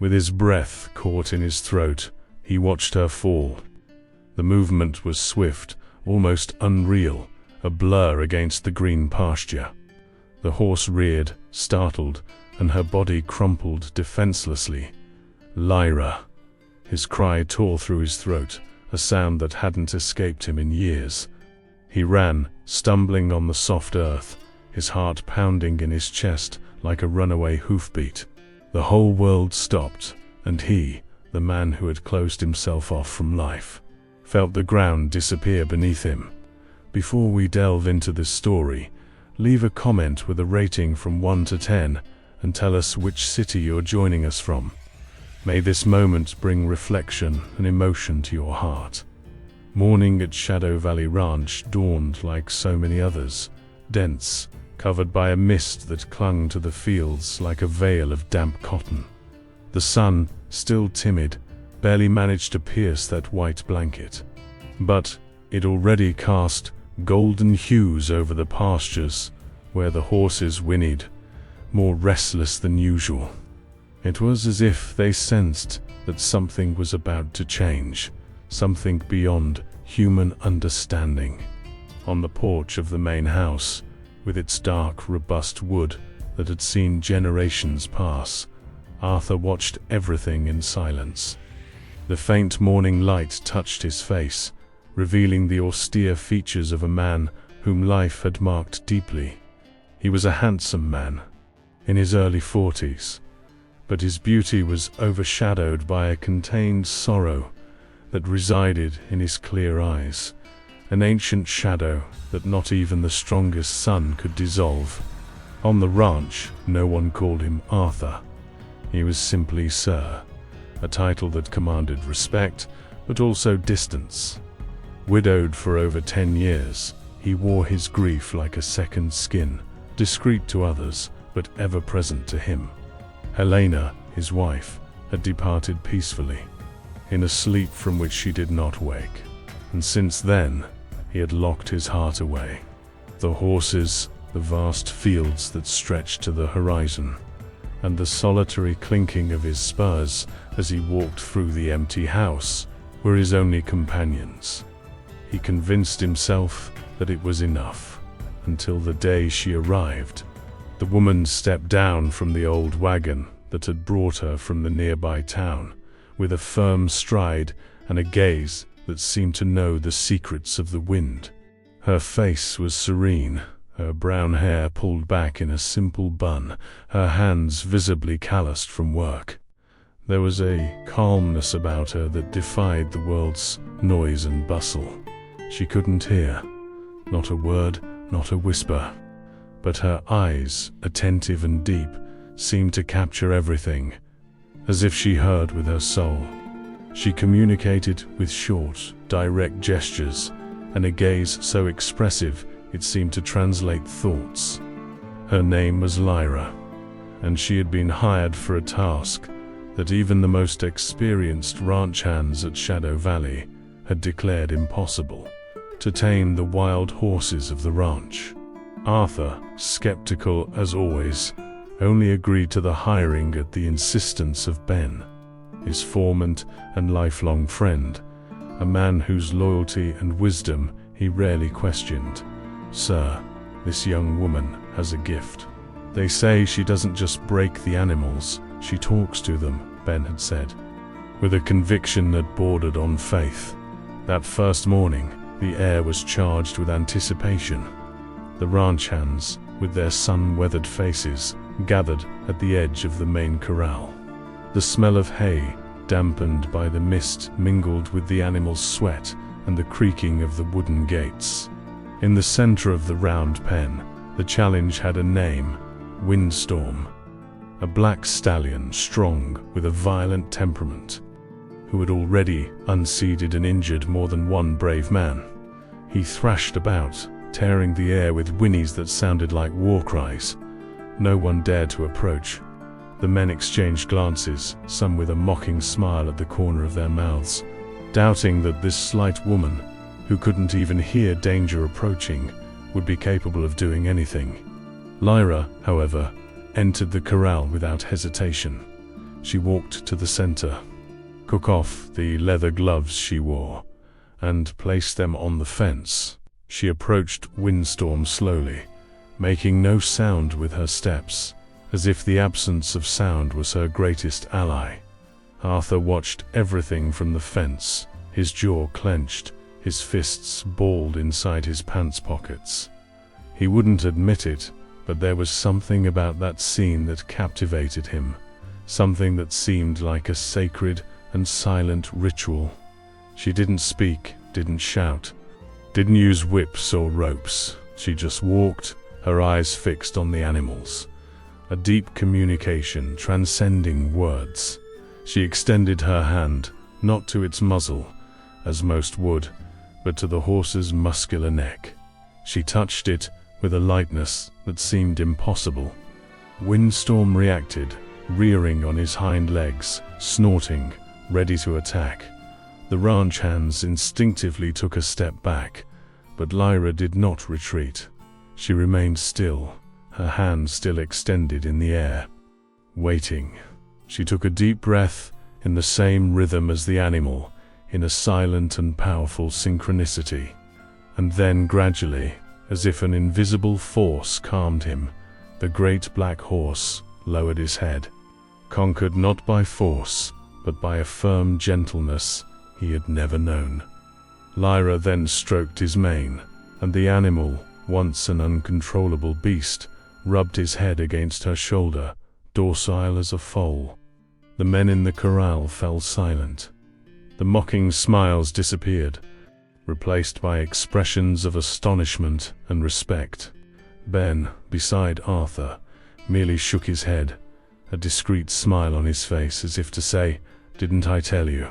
With his breath caught in his throat, he watched her fall. The movement was swift, almost unreal, a blur against the green pasture. The horse reared, startled, and her body crumpled defenselessly. "Lyra!" His cry tore through his throat, a sound that hadn't escaped him in years. He ran, stumbling on the soft earth, his heart pounding in his chest like a runaway hoofbeat. The whole world stopped, and he, the man who had closed himself off from life, felt the ground disappear beneath him. Before we delve into this story, leave a comment with a rating from 1 to 10 and tell us which city you're joining us from. May this moment bring reflection and emotion to your heart. Morning at Shadow Valley Ranch dawned like so many others, dense, covered by a mist that clung to the fields like a veil of damp cotton. The sun, still timid, barely managed to pierce that white blanket. But it already cast golden hues over the pastures where the horses whinnied, more restless than usual. It was as if they sensed that something was about to change, something beyond human understanding. On the porch of the main house, with its dark, robust wood that had seen generations pass, Arthur watched everything in silence. The faint morning light touched his face, revealing the austere features of a man whom life had marked deeply. He was a handsome man, in his early 40s, but his beauty was overshadowed by a contained sorrow that resided in his clear eyes, an ancient shadow that not even the strongest sun could dissolve. On the ranch, no one called him Arthur. He was simply Sir, a title that commanded respect, but also distance. Widowed for over 10 years, he wore his grief like a second skin, discreet to others, but ever present to him. Helena, his wife, had departed peacefully, in a sleep from which she did not wake, and since then, he had locked his heart away. The horses, the vast fields that stretched to the horizon, and the solitary clinking of his spurs as he walked through the empty house were his only companions. He convinced himself that it was enough, until the day she arrived. The woman stepped down from the old wagon that had brought her from the nearby town, with a firm stride and a gaze that seemed to know the secrets of the wind. Her face was serene, her brown hair pulled back in a simple bun, her hands visibly calloused from work. There was a calmness about her that defied the world's noise and bustle. She couldn't hear, not a word, not a whisper, but her eyes, attentive and deep, seemed to capture everything, as if she heard with her soul. She communicated with short, direct gestures, and a gaze so expressive it seemed to translate thoughts. Her name was Lyra, and she had been hired for a task that even the most experienced ranch hands at Shadow Valley had declared impossible: to tame the wild horses of the ranch. Arthur, skeptical as always, only agreed to the hiring at the insistence of Ben, his foreman and lifelong friend, a man whose loyalty and wisdom he rarely questioned. "Sir, this young woman has a gift. They say she doesn't just break the animals, she talks to them," Ben had said, with a conviction that bordered on faith. That first morning, the air was charged with anticipation. The ranch hands, with their sun-weathered faces, gathered at the edge of the main corral. The smell of hay, dampened by the mist, mingled with the animals' sweat and the creaking of the wooden gates. In the center of the round pen, the challenge had a name: Windstorm. A black stallion, strong, with a violent temperament, who had already unseated and injured more than one brave man. He thrashed about, tearing the air with whinnies that sounded like war cries. No one dared to approach. The men exchanged glances, some with a mocking smile at the corner of their mouths, doubting that this slight woman, who couldn't even hear danger approaching, would be capable of doing anything. Lyra, however, entered the corral without hesitation. She walked to the center, took off the leather gloves she wore, and placed them on the fence. She approached Windstorm slowly, making no sound with her steps, as if the absence of sound was her greatest ally. Arthur watched everything from the fence, his jaw clenched, his fists balled inside his pants pockets. He wouldn't admit it, but there was something about that scene that captivated him, something that seemed like a sacred and silent ritual. She didn't speak, didn't shout, didn't use whips or ropes. She just walked, her eyes fixed on the animals. A deep communication transcending words. She extended her hand, not to its muzzle, as most would, but to the horse's muscular neck. She touched it with a lightness that seemed impossible. Windstorm reacted, rearing on his hind legs, snorting, ready to attack. The ranch hands instinctively took a step back, but Lyra did not retreat. She remained still, her hands still extended in the air, waiting. She took a deep breath in the same rhythm as the animal, in a silent and powerful synchronicity. And then gradually, as if an invisible force calmed him, the great black horse lowered his head, conquered not by force, but by a firm gentleness he had never known. Lyra then stroked his mane, and the animal, once an uncontrollable beast, rubbed his head against her shoulder, docile as a foal. The men in the corral fell silent. The mocking smiles disappeared, replaced by expressions of astonishment and respect. Ben, beside Arthur, merely shook his head, a discreet smile on his face as if to say, "Didn't I tell you?"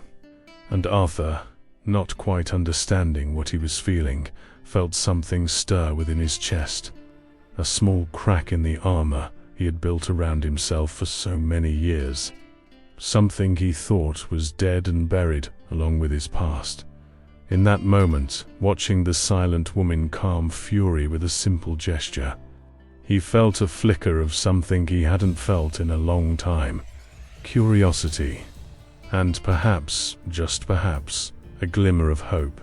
And Arthur, not quite understanding what he was feeling, felt something stir within his chest. A small crack in the armor he had built around himself for so many years. Something he thought was dead and buried along with his past. In that moment, watching the silent woman calm fury with a simple gesture, he felt a flicker of something he hadn't felt in a long time. Curiosity. And perhaps, just perhaps, a glimmer of hope.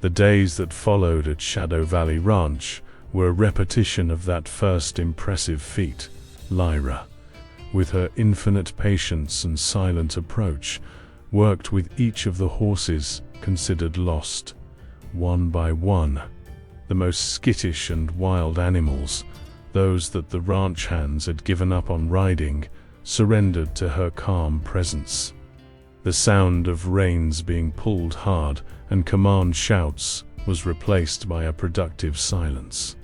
The days that followed at Shadow Valley Ranch were a repetition of that first impressive feat. Lyra, with her infinite patience and silent approach, worked with each of the horses considered lost, one by one. The most skittish and wild animals, those that the ranch hands had given up on riding, surrendered to her calm presence. The sound of reins being pulled hard and command shouts was replaced by a productive silence,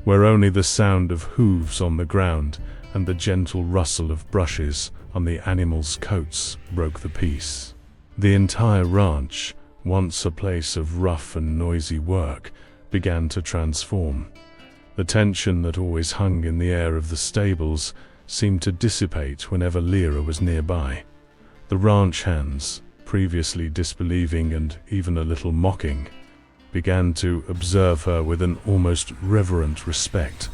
where only the sound of hooves on the ground and the gentle rustle of brushes on the animals' coats broke the peace. The entire ranch, once a place of rough and noisy work, began to transform. The tension that always hung in the air of the stables seemed to dissipate whenever Lyra was nearby. The ranch hands, previously disbelieving and even a little mocking, began to observe her with an almost reverent respect.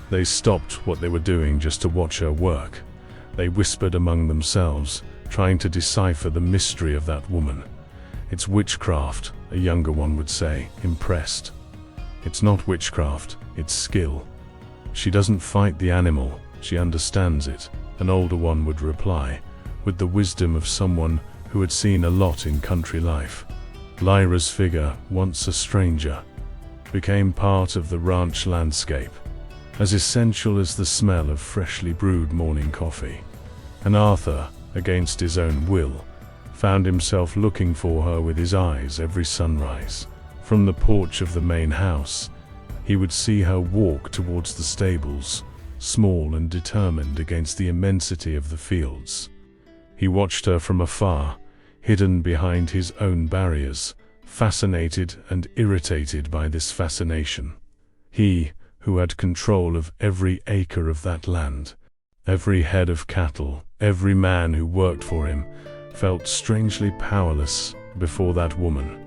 They stopped what they were doing just to watch her work. They whispered among themselves, trying to decipher the mystery of that woman. "It's witchcraft," a younger one would say, impressed. "It's not witchcraft, it's skill. She doesn't fight the animal, she understands it," an older one would reply, with the wisdom of someone who had seen a lot in country life. Lyra's figure, once a stranger, became part of the ranch landscape, as essential as the smell of freshly brewed morning coffee. And Arthur, against his own will, found himself looking for her with his eyes every sunrise. From the porch of the main house, he would see her walk towards the stables, small and determined against the immensity of the fields. He watched her from afar, hidden behind his own barriers, fascinated and irritated by this fascination. He, who had control of every acre of that land, every head of cattle, every man who worked for him, felt strangely powerless before that woman.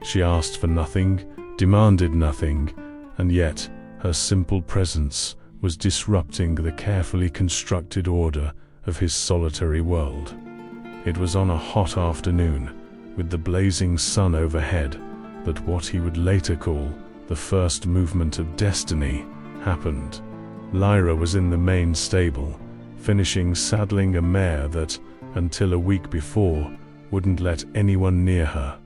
She asked for nothing, demanded nothing, and yet her simple presence was disrupting the carefully constructed order of his solitary world. It was on a hot afternoon, with the blazing sun overhead, that what he would later call the first movement of destiny happened. Lyra was in the main stable, finishing saddling a mare that, until a week before, wouldn't let anyone near her.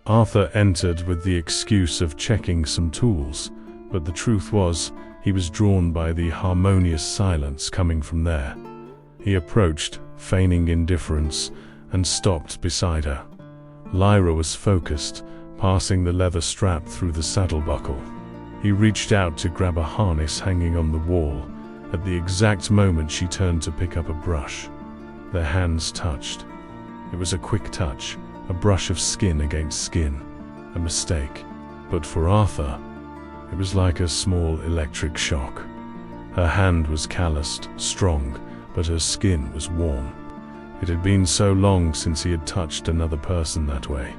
Arthur entered with the excuse of checking some tools, but the truth was, he was drawn by the harmonious silence coming from there. He approached, feigning indifference, and stopped beside her. Lyra was focused, passing the leather strap through the saddle buckle. He reached out to grab a harness hanging on the wall. At the exact moment she turned to pick up a brush. Their hands touched. It was a quick touch, a brush of skin against skin, a mistake. But for Arthur, it was like a small electric shock. Her hand was calloused, strong, but her skin was warm. It had been so long since he had touched another person that way.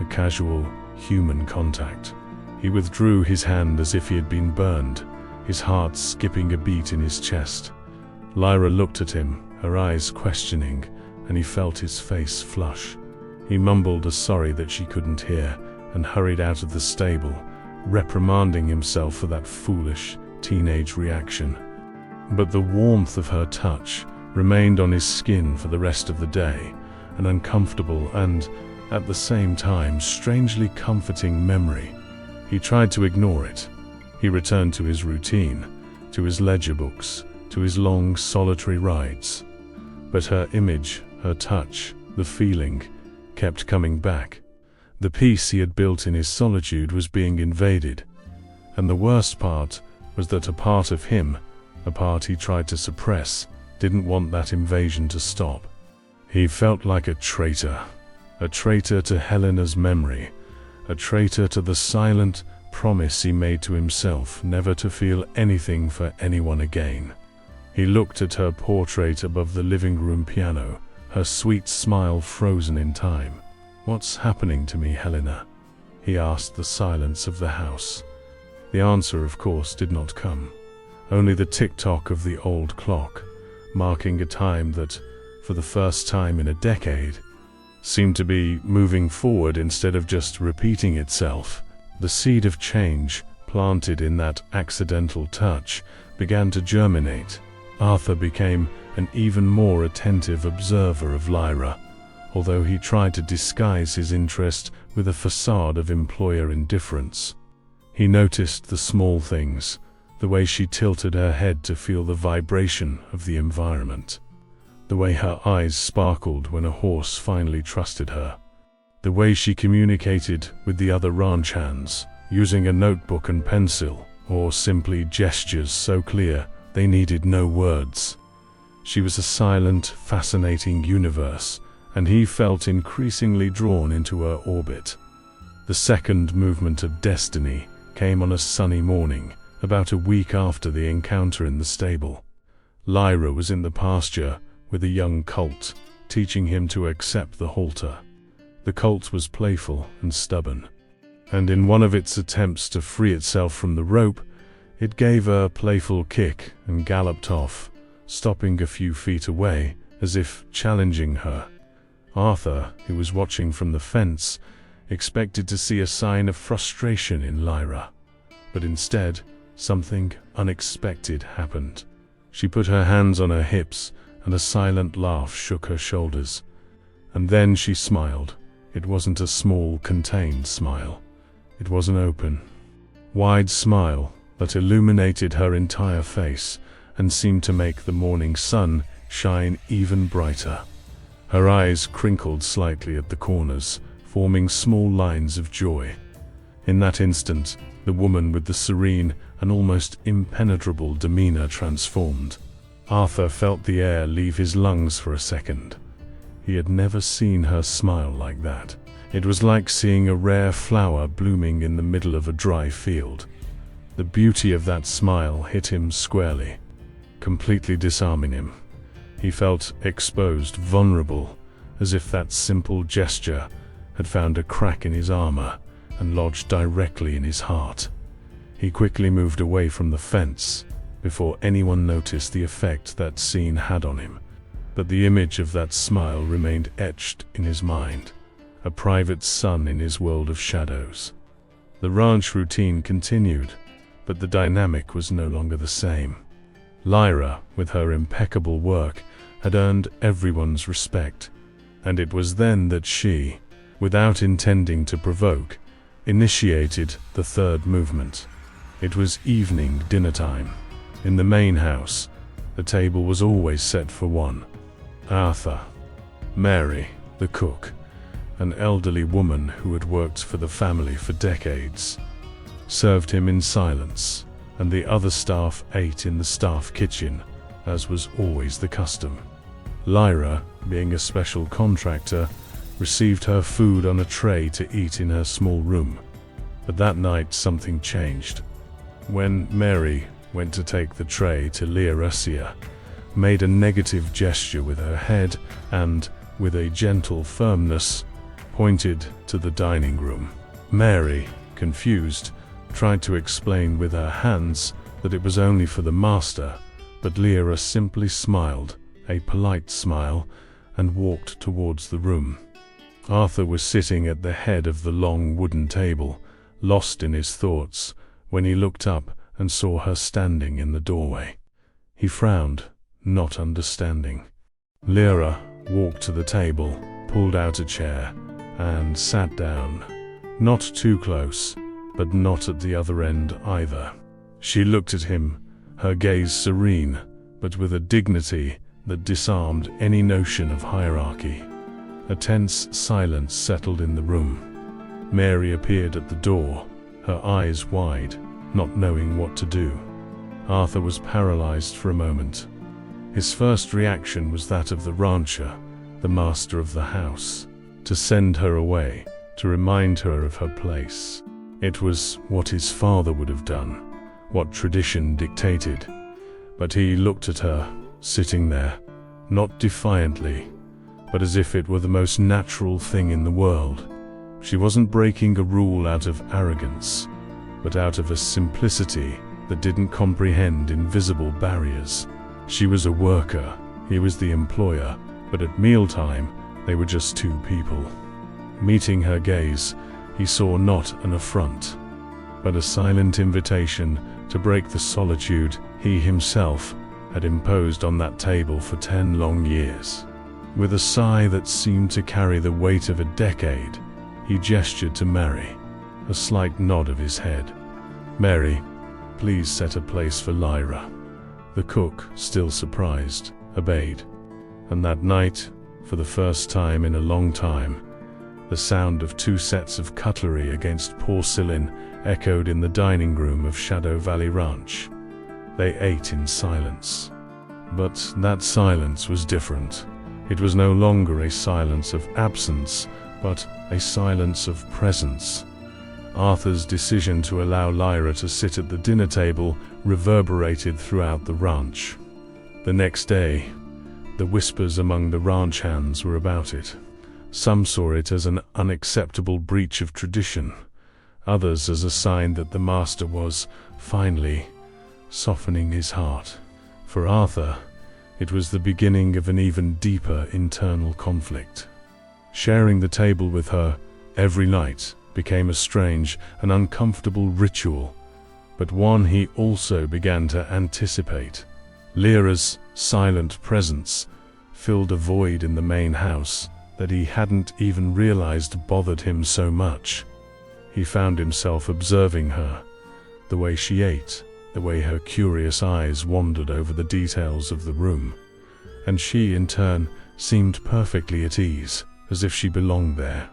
A casual, human contact. He withdrew his hand as if he had been burned, his heart skipping a beat in his chest. Lyra looked at him, her eyes questioning, and he felt his face flush. He mumbled a sorry that she couldn't hear, and hurried out of the stable, reprimanding himself for that foolish, teenage reaction. But the warmth of her touch remained on his skin for the rest of the day, an uncomfortable and, at the same time, strangely comforting memory. He tried to ignore it. He returned to his routine, to his ledger books, to his long, solitary rides. But her image, her touch, the feeling, kept coming back. The peace he had built in his solitude was being invaded. And the worst part was that a part of him, a part he tried to suppress, didn't want that invasion to stop. He felt like a traitor to Helena's memory, a traitor to the silent promise he made to himself never to feel anything for anyone again. He looked at her portrait above the living room piano, her sweet smile frozen in time. "What's happening to me, Helena?" he asked the silence of the house. The answer, of course, did not come. Only the tick-tock of the old clock, marking a time that, for the first time in a decade, seemed to be moving forward instead of just repeating itself. The seed of change, planted in that accidental touch, began to germinate. Arthur became an even more attentive observer of Lyra, although he tried to disguise his interest with a facade of employer indifference. He noticed the small things, the way she tilted her head to feel the vibration of the environment, the way her eyes sparkled when a horse finally trusted her, the way she communicated with the other ranch hands, using a notebook and pencil, or simply gestures so clear they needed no words. She was a silent, fascinating universe, and he felt increasingly drawn into her orbit. The second movement of destiny came on a sunny morning, about a week after the encounter in the stable. Lyra was in the pasture with a young colt, teaching him to accept the halter. The colt was playful and stubborn, and in one of its attempts to free itself from the rope, it gave a playful kick and galloped off, stopping a few feet away, as if challenging her. Arthur, who was watching from the fence, expected to see a sign of frustration in Lyra, but instead, something unexpected happened. She put her hands on her hips, and a silent laugh shook her shoulders. And then she smiled. It wasn't a small, contained smile. It was an open, wide smile that illuminated her entire face and seemed to make the morning sun shine even brighter. Her eyes crinkled slightly at the corners, forming small lines of joy. In that instant, the woman with the serene and almost impenetrable demeanor transformed. Arthur felt the air leave his lungs for a second. He had never seen her smile like that. It was like seeing a rare flower blooming in the middle of a dry field. The beauty of that smile hit him squarely, completely disarming him. He felt exposed, vulnerable, as if that simple gesture had found a crack in his armor and lodged directly in his heart. He quickly moved away from the fence before anyone noticed the effect that scene had on him. but the image of that smile remained etched in his mind, a private sun in his world of shadows. The ranch routine continued, but the dynamic was no longer the same. Lyra, with her impeccable work, had earned everyone's respect, and it was then that she, without intending to provoke, initiated the third movement. It was evening dinner time. In the main house, the table was always set for one. Arthur, Mary, the cook, an elderly woman who had worked for the family for decades, served him in silence, and the other staff ate in the staff kitchen, as was always the custom. Lyra, being a special contractor, received her food on a tray to eat in her small room. But that night something changed. When Mary went to take the tray to Lyra, made a negative gesture with her head and, with a gentle firmness, pointed to the dining room. Mary, confused, tried to explain with her hands that it was only for the master, but Lyra simply smiled, a polite smile, and walked towards the room. Arthur was sitting at the head of the long wooden table, lost in his thoughts, when he looked up and saw her standing in the doorway. He frowned, not understanding. Lyra walked to the table, pulled out a chair, and sat down. Not too close, but not at the other end either. She looked at him, her gaze serene, but with a dignity that disarmed any notion of hierarchy. A tense silence settled in the room. Mary appeared at the door, her eyes wide, not knowing what to do. Arthur was paralyzed for a moment. His first reaction was that of the rancher, the master of the house, to send her away, to remind her of her place. It was what his father would have done, what tradition dictated. But he looked at her, sitting there, not defiantly, but as if it were the most natural thing in the world. She wasn't breaking a rule out of arrogance, but out of a simplicity that didn't comprehend invisible barriers. She was a worker, he was the employer, but at mealtime, they were just two people. Meeting her gaze, he saw not an affront, but a silent invitation to break the solitude he himself had imposed on that table for 10 long years. With a sigh that seemed to carry the weight of a decade, he gestured to Mary, a slight nod of his head. "Mary, please set a place for Lyra." The cook, still surprised, obeyed. And that night, for the first time in a long time, the sound of 2 sets of cutlery against porcelain echoed in the dining room of Shadow Valley Ranch. They ate in silence. But that silence was different. It was no longer a silence of absence, but a silence of presence. Arthur's decision to allow Lyra to sit at the dinner table reverberated throughout the ranch. The next day, the whispers among the ranch hands were about it. Some saw it as an unacceptable breach of tradition, others as a sign that the master was, finally, softening his heart. For Arthur, it was the beginning of an even deeper internal conflict. Sharing the table with her every night became a strange and uncomfortable ritual, but one he also began to anticipate. Lyra's silent presence filled a void in the main house that he hadn't even realized bothered him so much. He found himself observing her, the way she ate, the way her curious eyes wandered over the details of the room, and she, in turn, seemed perfectly at ease, as if she belonged there.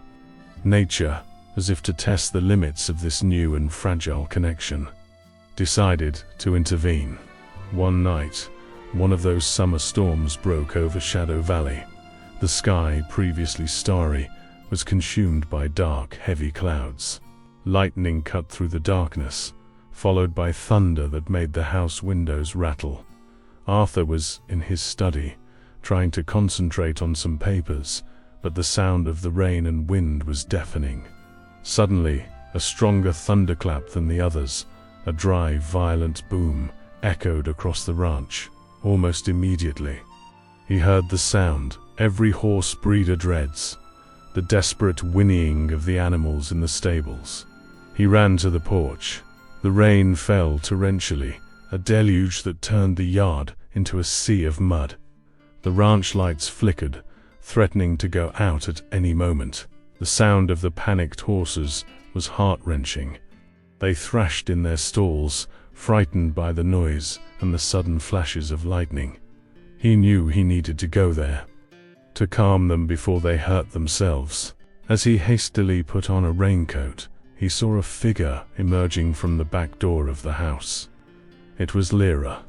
Nature, as if to test the limits of this new and fragile connection, decided to intervene. One night, one of those summer storms broke over Shadow Valley. The sky, previously starry, was consumed by dark, heavy clouds. Lightning cut through the darkness, followed by thunder that made the house windows rattle. Arthur was in his study, trying to concentrate on some papers, but the sound of the rain and wind was deafening. Suddenly, a stronger thunderclap than the others, a dry, violent boom, echoed across the ranch, almost immediately. He heard the sound every horse breeder dreads, the desperate whinnying of the animals in the stables. He ran to the porch. The rain fell torrentially, a deluge that turned the yard into a sea of mud. The ranch lights flickered, threatening to go out at any moment. The sound of the panicked horses was heart-wrenching. They thrashed in their stalls, frightened by the noise and the sudden flashes of lightning. He knew he needed to go there, to calm them before they hurt themselves. As he hastily put on a raincoat, he saw a figure emerging from the back door of the house. It was Lyra.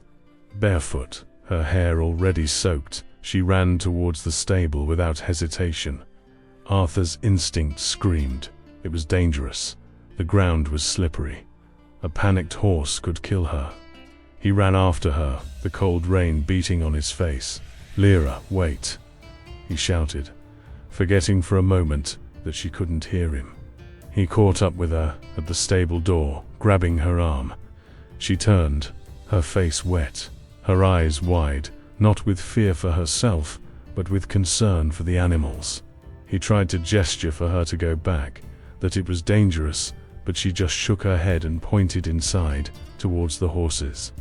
Barefoot, her hair already soaked, she ran towards the stable without hesitation. Arthur's instinct screamed. It was dangerous. The ground was slippery. A panicked horse could kill her. He ran after her, the cold rain beating on his face. "Lyra, wait," he shouted, forgetting for a moment that she couldn't hear him. He caught up with her at the stable door, grabbing her arm. She turned, her face wet, her eyes wide, not with fear for herself, but with concern for the animals. He tried to gesture for her to go back, that it was dangerous, but she just shook her head and pointed inside, towards the horses.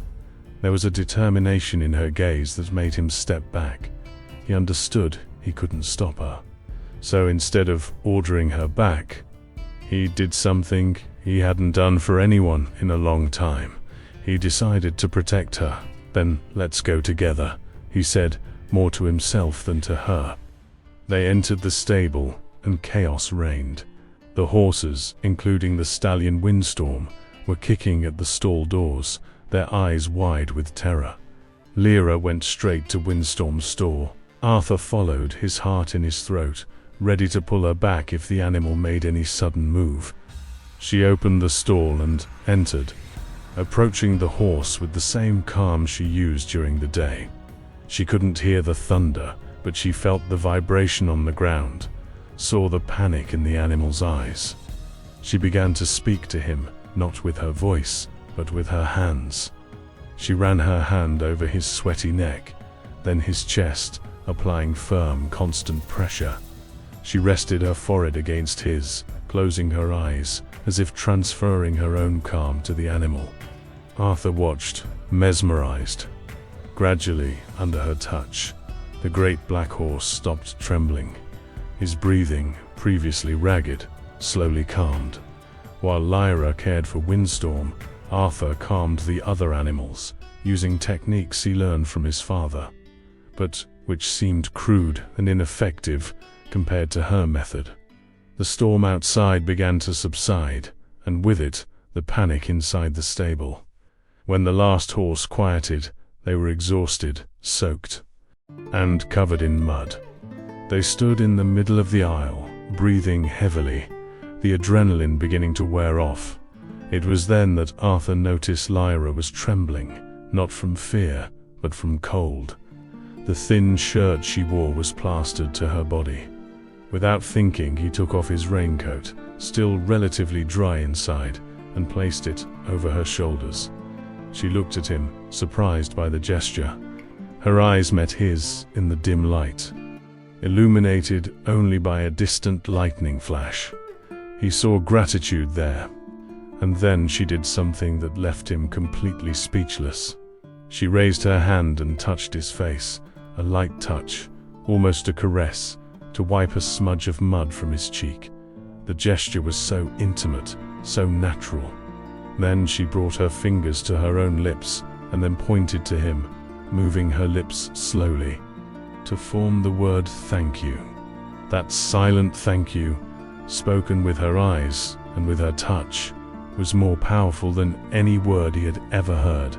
There was a determination in her gaze that made him step back. He understood he couldn't stop her. So instead of ordering her back, he did something he hadn't done for anyone in a long time. He decided to protect her. "Then let's go together," he said, more to himself than to her. They entered the stable, and chaos reigned. The horses, including the stallion Windstorm, were kicking at the stall doors, their eyes wide with terror. Lyra went straight to Windstorm's store. Arthur followed, his heart in his throat, ready to pull her back if the animal made any sudden move. She opened the stall and entered, approaching the horse with the same calm she used during the day. She couldn't hear the thunder, but she felt the vibration on the ground, saw the panic in the animal's eyes. She began to speak to him, not with her voice, but with her hands. She ran her hand over his sweaty neck, then his chest, applying firm, constant pressure. She rested her forehead against his, closing her eyes, as if transferring her own calm to the animal. Arthur watched, mesmerized. Gradually, under her touch, the great black horse stopped trembling. His breathing, previously ragged, slowly calmed. While Lyra cared for Windstorm, Arthur calmed the other animals, using techniques he learned from his father, but which seemed crude and ineffective compared to her method. The storm outside began to subside, and with it, the panic inside the stable. When the last horse quieted, they were exhausted, soaked, and covered in mud. They stood in the middle of the aisle, breathing heavily, the adrenaline beginning to wear off. It was then that Arthur noticed Lyra was trembling, not from fear, but from cold. The thin shirt she wore was plastered to her body. Without thinking, he took off his raincoat, still relatively dry inside, and placed it over her shoulders. She looked at him, surprised by the gesture. Her eyes met his in the dim light, illuminated only by a distant lightning flash. He saw gratitude there, and then she did something that left him completely speechless. She raised her hand and touched his face, a light touch, almost a caress, to wipe a smudge of mud from his cheek. The gesture was so intimate, so natural. Then she brought her fingers to her own lips and then pointed to him, moving her lips slowly, to form the word "thank you." That silent thank you, spoken with her eyes and with her touch, was more powerful than any word he had ever heard.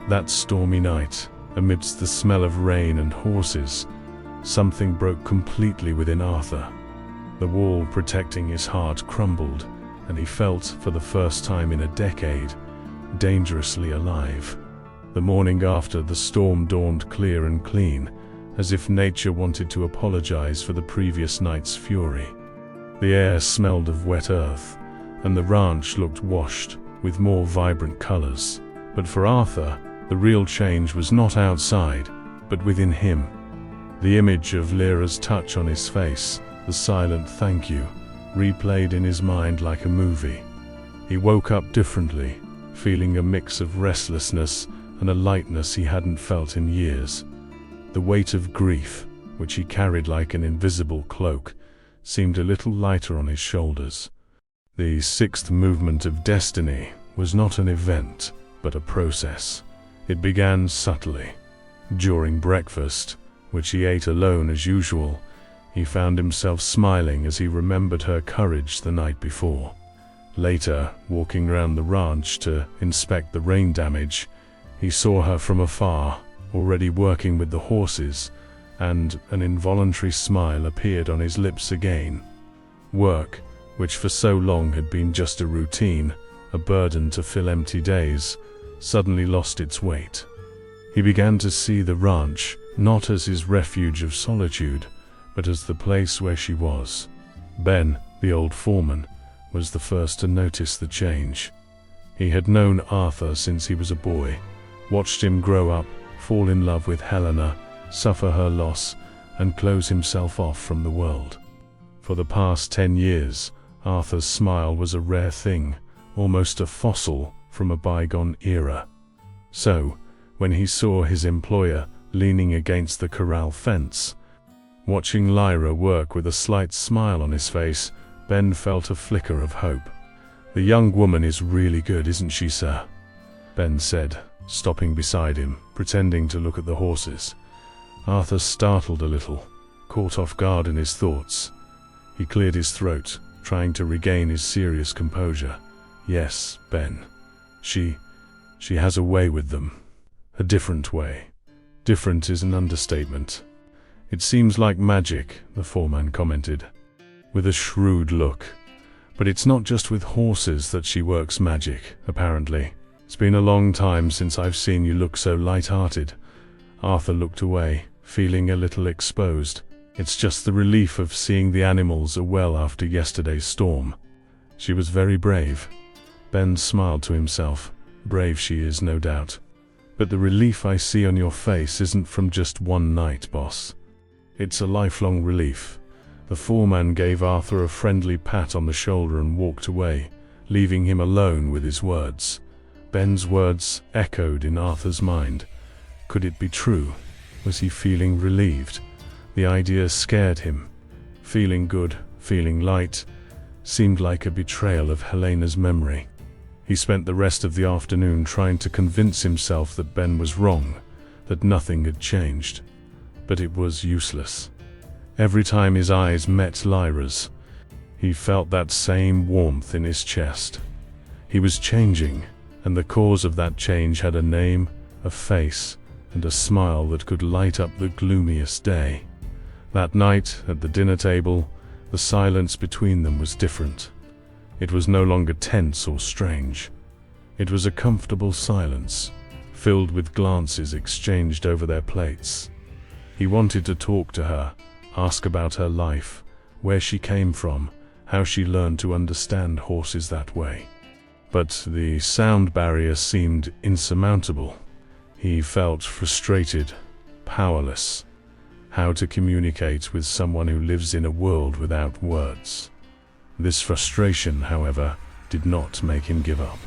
That stormy night, amidst the smell of rain and horses, something broke completely within Arthur. The wall protecting his heart crumbled, and he felt, for the first time in a decade, dangerously alive. The morning after, the storm dawned clear and clean, as if nature wanted to apologize for the previous night's fury. The air smelled of wet earth, and the ranch looked washed, with more vibrant colors. But for Arthur, the real change was not outside, but within him. The image of Lyra's touch on his face, the silent thank you, replayed in his mind like a movie. He woke up differently, feeling a mix of restlessness and a lightness he hadn't felt in years. The weight of grief, which he carried like an invisible cloak, seemed a little lighter on his shoulders. The sixth movement of destiny was not an event, but a process. It began subtly. During breakfast, which he ate alone as usual, he found himself smiling as he remembered her courage the night before. Later, walking around the ranch to inspect the rain damage, he saw her from afar, already working with the horses, and an involuntary smile appeared on his lips again. Work, which for so long had been just a routine, a burden to fill empty days, suddenly lost its weight. He began to see the ranch not as his refuge of solitude, but as the place where she was. Ben, the old foreman, was the first to notice the change. He had known Arthur since he was a boy, watched him grow up, fall in love with Helena, suffer her loss, and close himself off from the world. For the past 10 years, Arthur's smile was a rare thing, almost a fossil from a bygone era. So, when he saw his employer leaning against the corral fence, watching Lyra work with a slight smile on his face, Ben felt a flicker of hope. "The young woman is really good, isn't she, sir?" Ben said, stopping beside him, pretending to look at the horses. Arthur startled a little, caught off guard in his thoughts. He cleared his throat, trying to regain his serious composure. "Yes, Ben. She has a way with them. A different way. Different is an understatement. It seems like magic," the foreman commented, with a shrewd look. "But it's not just with horses that she works magic, apparently. It's been a long time since I've seen you look so light-hearted." Arthur looked away, feeling a little exposed. "It's just the relief of seeing the animals are well after yesterday's storm. She was very brave." Ben smiled to himself. "Brave she is, no doubt. But the relief I see on your face isn't from just one night, boss. It's a lifelong relief." The foreman gave Arthur a friendly pat on the shoulder and walked away, leaving him alone with his words. Ben's words echoed in Arthur's mind. Could it be true? Was he feeling relieved? The idea scared him. Feeling good, feeling light, seemed like a betrayal of Helena's memory. He spent the rest of the afternoon trying to convince himself that Ben was wrong, that nothing had changed. But it was useless. Every time his eyes met Lyra's, he felt that same warmth in his chest. He was changing, and the cause of that change had a name, a face, and a smile that could light up the gloomiest day. That night, at the dinner table, the silence between them was different. It was no longer tense or strange. It was a comfortable silence, filled with glances exchanged over their plates. He wanted to talk to her, ask about her life, where she came from, how she learned to understand horses that way. But the sound barrier seemed insurmountable. He felt frustrated, powerless. How to communicate with someone who lives in a world without words? This frustration, however, did not make him give up.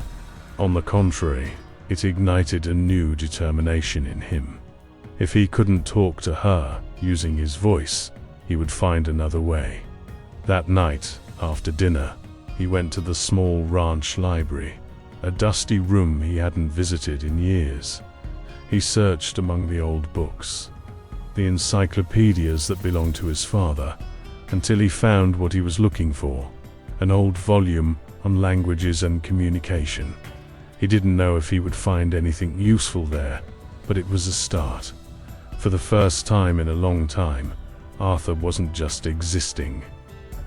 On the contrary, it ignited a new determination in him. If he couldn't talk to her using his voice, he would find another way. That night, after dinner, he went to the small ranch library, a dusty room he hadn't visited in years. He searched among the old books, the encyclopedias that belonged to his father, until he found what he was looking for, an old volume on languages and communication. He didn't know if he would find anything useful there, but it was a start. For the first time in a long time, Arthur wasn't just existing.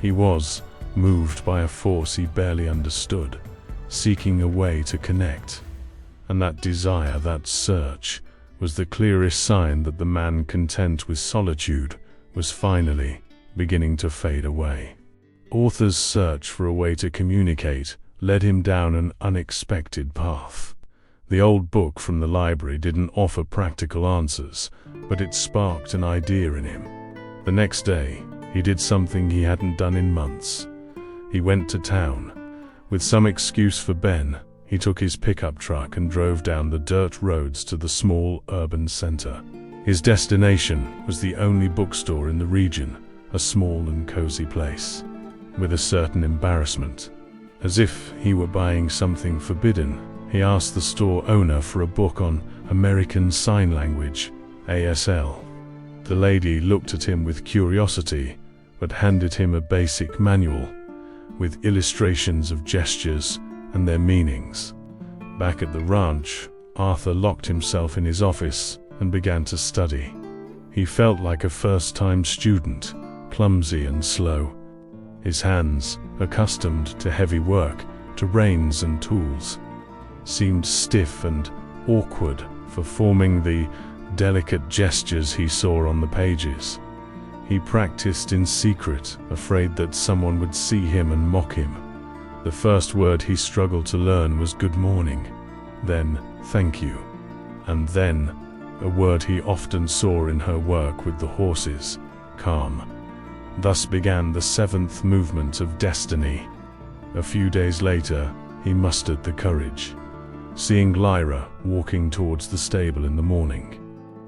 He was moved by a force he barely understood, seeking a way to connect. And that desire, that search, was the clearest sign that the man content with solitude was finally beginning to fade away. Arthur's search for a way to communicate led him down an unexpected path. The old book from the library didn't offer practical answers, but it sparked an idea in him. The next day, he did something he hadn't done in months. He went to town. With some excuse for Ben, he took his pickup truck and drove down the dirt roads to the small urban center. His destination was the only bookstore in the region, a small and cozy place. With a certain embarrassment, as if he were buying something forbidden, he asked the store owner for a book on American Sign Language, ASL. The lady looked at him with curiosity, but handed him a basic manual with illustrations of gestures and their meanings. Back at the ranch, Arthur locked himself in his office and began to study. He felt like a first-time student, clumsy and slow. His hands, accustomed to heavy work, to reins and tools, seemed stiff and awkward for forming the delicate gestures he saw on the pages. He practiced in secret, afraid that someone would see him and mock him. The first word he struggled to learn was good morning, then thank you, and then a word he often saw in her work with the horses, calm. Thus began the seventh movement of destiny. A few days later, he mustered the courage. Seeing Lyra walking towards the stable in the morning,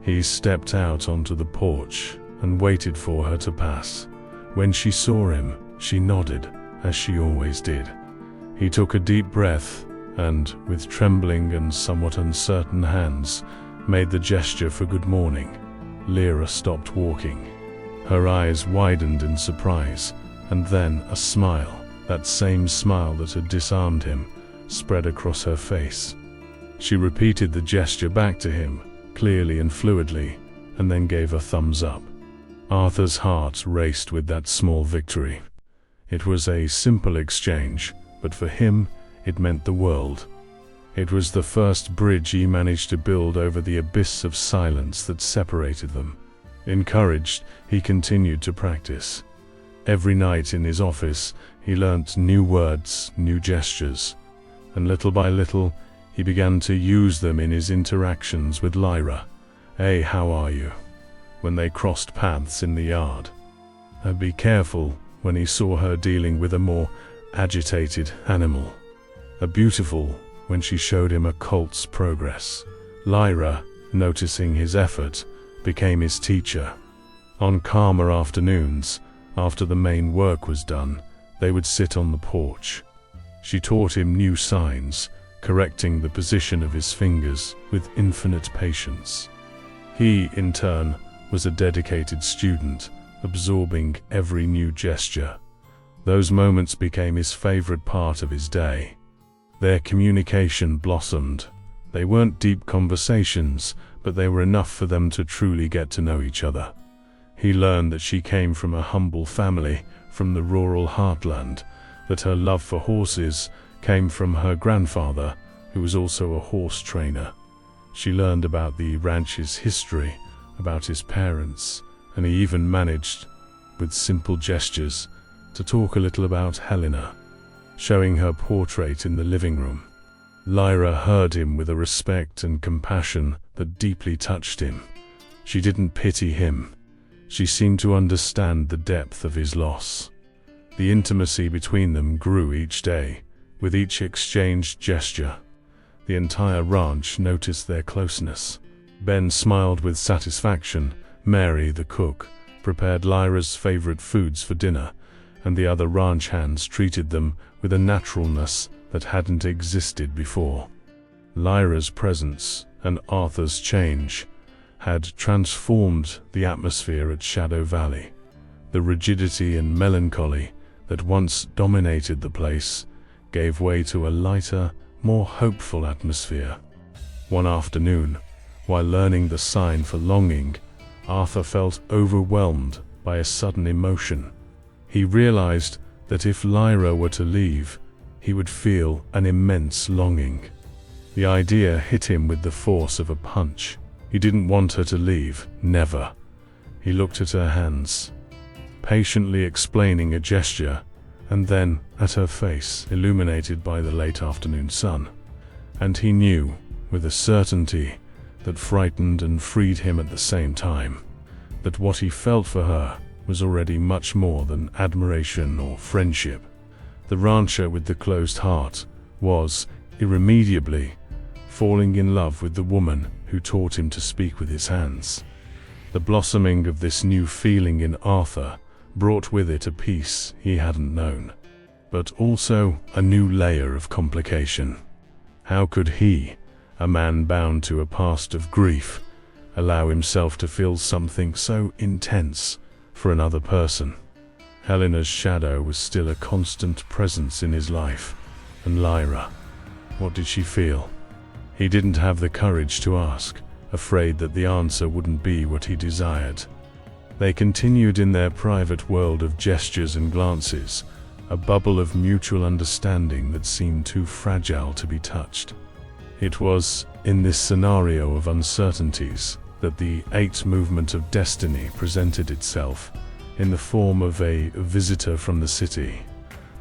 he stepped out onto the porch and waited for her to pass. When she saw him, she nodded, as she always did. He took a deep breath and, with trembling and somewhat uncertain hands, made the gesture for good morning. Lyra stopped walking. Her eyes widened in surprise, and then a smile, that same smile that had disarmed him, spread across her face. She repeated the gesture back to him, clearly and fluidly, and then gave a thumbs up. Arthur's heart raced with that small victory. It was a simple exchange, but for him, it meant the world. It was the first bridge he managed to build over the abyss of silence that separated them. Encouraged, he continued to practice. Every night in his office, he learnt new words, new gestures, and little by little, he began to use them in his interactions with Lyra. "Hey, how are you?" when they crossed paths in the yard. Be careful when he saw her dealing with a more agitated animal. Beautiful when she showed him a colt's progress. Lyra, noticing his effort, became his teacher. On calmer afternoons, after the main work was done, they would sit on the porch. She taught him new signs, correcting the position of his fingers with infinite patience. He, in turn, was a dedicated student, absorbing every new gesture. Those moments became his favorite part of his day. Their communication blossomed. They weren't deep conversations, but they were enough for them to truly get to know each other. He learned that she came from a humble family, from the rural heartland, that her love for horses came from her grandfather, who was also a horse trainer. She learned about the ranch's history, about his parents, and he even managed, with simple gestures, to talk a little about Helena, showing her portrait in the living room. Lyra heard him with a respect and compassion that deeply touched him. She didn't pity him. She seemed to understand the depth of his loss. The intimacy between them grew each day, with each exchanged gesture. The entire ranch noticed their closeness. Ben smiled with satisfaction. Mary, the cook, prepared Lyra's favorite foods for dinner, and the other ranch hands treated them with a naturalness that hadn't existed before. Lyra's presence and Arthur's change had transformed the atmosphere at Shadow Valley. The rigidity and melancholy that once dominated the place gave way to a lighter, more hopeful atmosphere. One afternoon, while learning the sign for longing, Arthur felt overwhelmed by a sudden emotion. He realized that if Lyra were to leave, he would feel an immense longing. The idea hit him with the force of a punch. He didn't want her to leave, never. He looked at her hands, patiently explaining a gesture, and then at her face, illuminated by the late afternoon sun. And he knew with a certainty that frightened and freed him at the same time, that what he felt for her was already much more than admiration or friendship. The rancher with the closed heart was, irremediably, falling in love with the woman who taught him to speak with his hands. The blossoming of this new feeling in Arthur brought with it a peace he hadn't known, but also a new layer of complication. How could he, a man bound to a past of grief, allow himself to feel something so intense for another person? Helena's shadow was still a constant presence in his life, and Lyra, what did she feel? He didn't have the courage to ask, afraid that the answer wouldn't be what he desired. They continued in their private world of gestures and glances, a bubble of mutual understanding that seemed too fragile to be touched. It was in this scenario of uncertainties that the eighth movement of destiny presented itself, in the form of a visitor from the city.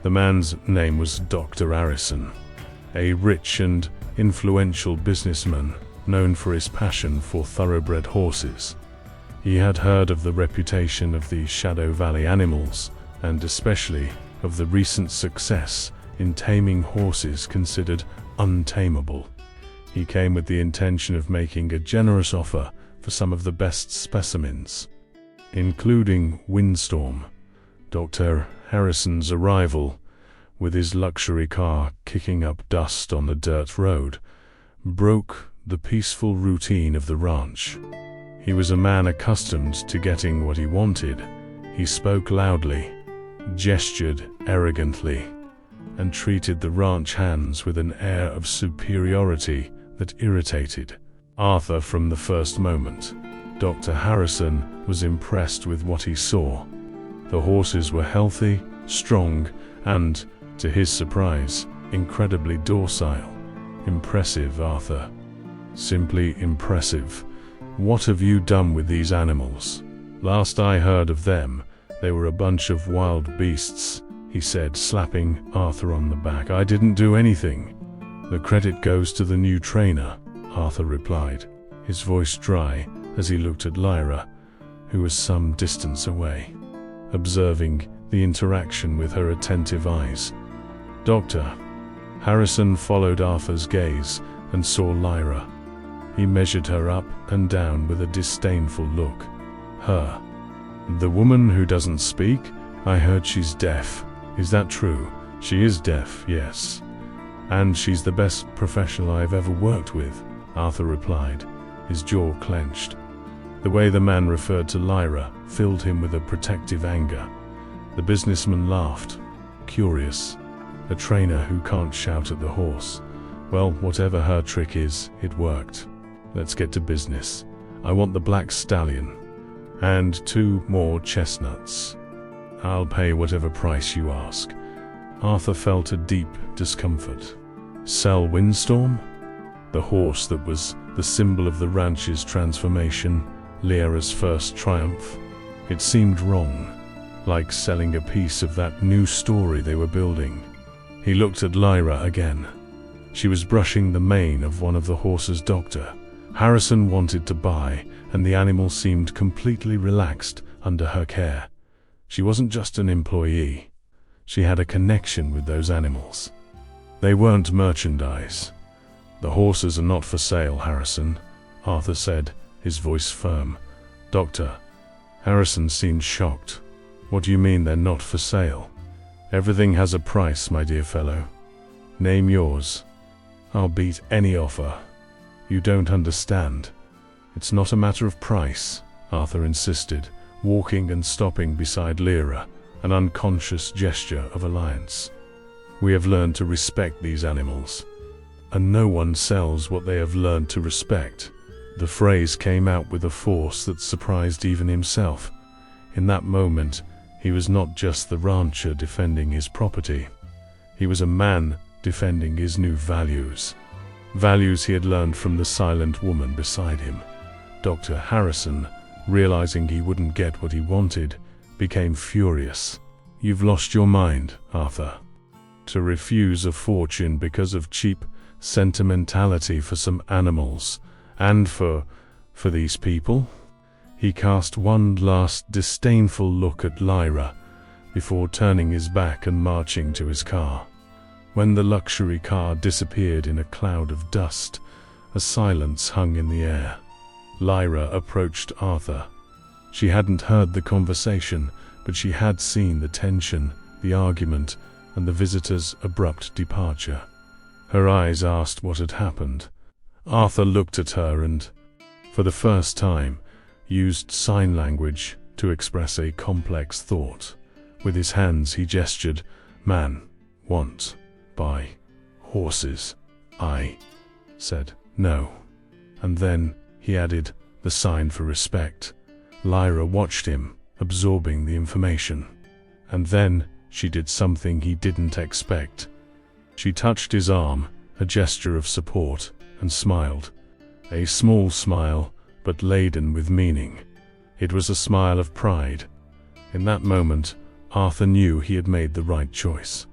The man's name was Dr. Harrison, a rich and influential businessman known for his passion for thoroughbred horses. He had heard of the reputation of the Shadow Valley animals, and especially of the recent success in taming horses considered untamable. He came with the intention of making a generous offer for some of the best specimens, including Windstorm. Dr. Harrison's arrival, with his luxury car kicking up dust on the dirt road, broke the peaceful routine of the ranch. He was a man accustomed to getting what he wanted. He spoke loudly, gestured arrogantly, and treated the ranch hands with an air of superiority that irritated Arthur from the first moment. Dr. Harrison was impressed with what he saw. The horses were healthy, strong, and, to his surprise, incredibly docile. Impressive, Arthur. Simply impressive. What have you done with these animals? Last I heard of them, they were a bunch of wild beasts, he said, slapping Arthur on the back. I didn't do anything. The credit goes to the new trainer, Arthur replied, his voice dry as he looked at Lyra, who was some distance away, observing the interaction with her attentive eyes. Dr. Harrison followed Arthur's gaze and saw Lyra. He measured her up and down with a disdainful look. Her. The woman who doesn't speak? I heard she's deaf. Is that true? She is deaf, yes. And she's the best professional I've ever worked with, Arthur replied, his jaw clenched. The way the man referred to Lyra filled him with a protective anger. The businessman laughed, curious. A trainer who can't shout at the horse. Well, whatever her trick is, it worked. Let's get to business. I want the black stallion. And 2 more chestnuts. I'll pay whatever price you ask. Arthur felt a deep discomfort. Sell Windstorm? The horse that was the symbol of the ranch's transformation, Lyra's first triumph. It seemed wrong, like selling a piece of that new story they were building. He looked at Lyra again. She was brushing the mane of one of the horses Dr. Harrison wanted to buy, and the animal seemed completely relaxed under her care. She wasn't just an employee. She had a connection with those animals. They weren't merchandise. The horses are not for sale, Harrison, Arthur said, his voice firm. Dr. Harrison seemed shocked. What do you mean they're not for sale? Everything has a price, my dear fellow. Name yours. I'll beat any offer. You don't understand. It's not a matter of price, Arthur insisted, walking and stopping beside Lyra, an unconscious gesture of alliance. We have learned to respect these animals, and no one sells what they have learned to respect. The phrase came out with a force that surprised even himself. In that moment, he was not just the rancher defending his property. He was a man defending his new values. Values he had learned from the silent woman beside him. Dr. Harrison, realizing he wouldn't get what he wanted, became furious. You've lost your mind, Arthur. To refuse a fortune because of cheap sentimentality for some animals, and for these people. He cast one last disdainful look at Lyra before turning his back and marching to his car. When the luxury car disappeared in a cloud of dust, a silence hung in the air. Lyra approached Arthur. She hadn't heard the conversation, but she had seen the tension, the argument, and the visitor's abrupt departure. Her eyes asked what had happened. Arthur looked at her and, for the first time, used sign language to express a complex thought. With his hands he gestured, "Man, want, buy, horses." I said, "No." And then he added, "The sign for respect." Lyra watched him, absorbing the information. And then she did something he didn't expect. She touched his arm, a gesture of support, and smiled. A small smile, but laden with meaning. It was a smile of pride. In that moment, Arthur knew he had made the right choice.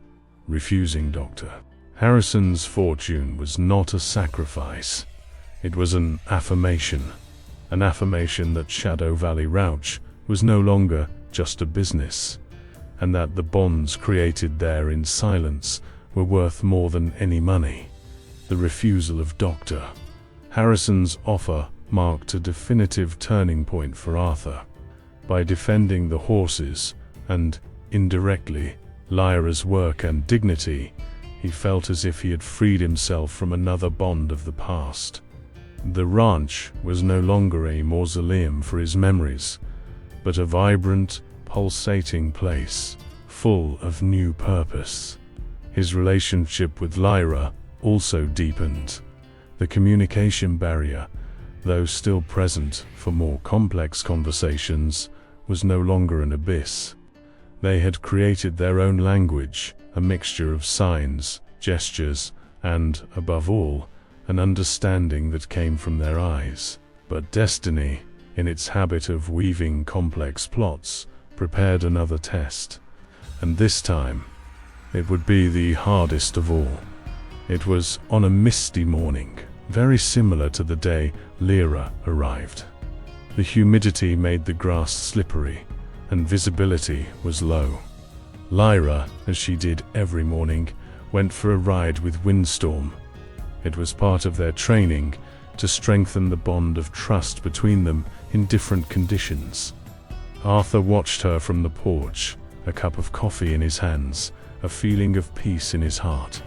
Refusing Dr. Harrison's fortune was not a sacrifice. It was an affirmation that Shadow Valley Rouch was no longer just a business, and that the bonds created there in silence were worth more than any money. The refusal of Dr. Harrison's offer marked a definitive turning point for Arthur. By defending the horses, and, indirectly, Lyra's work and dignity, he felt as if he had freed himself from another bond of the past. The ranch was no longer a mausoleum for his memories, but a vibrant, pulsating place, full of new purpose. His relationship with Lyra also deepened. The communication barrier, though still present for more complex conversations, was no longer an abyss. They had created their own language, a mixture of signs, gestures, and, above all, an understanding that came from their eyes. But destiny, in its habit of weaving complex plots, prepared another test. And this time, it would be the hardest of all. It was on a misty morning, very similar to the day Lyra arrived. The humidity made the grass slippery, and visibility was low. Lyra, as she did every morning, went for a ride with Windstorm. It was part of their training to strengthen the bond of trust between them in different conditions. Arthur watched her from the porch, a cup of coffee in his hands, a feeling of peace in his heart.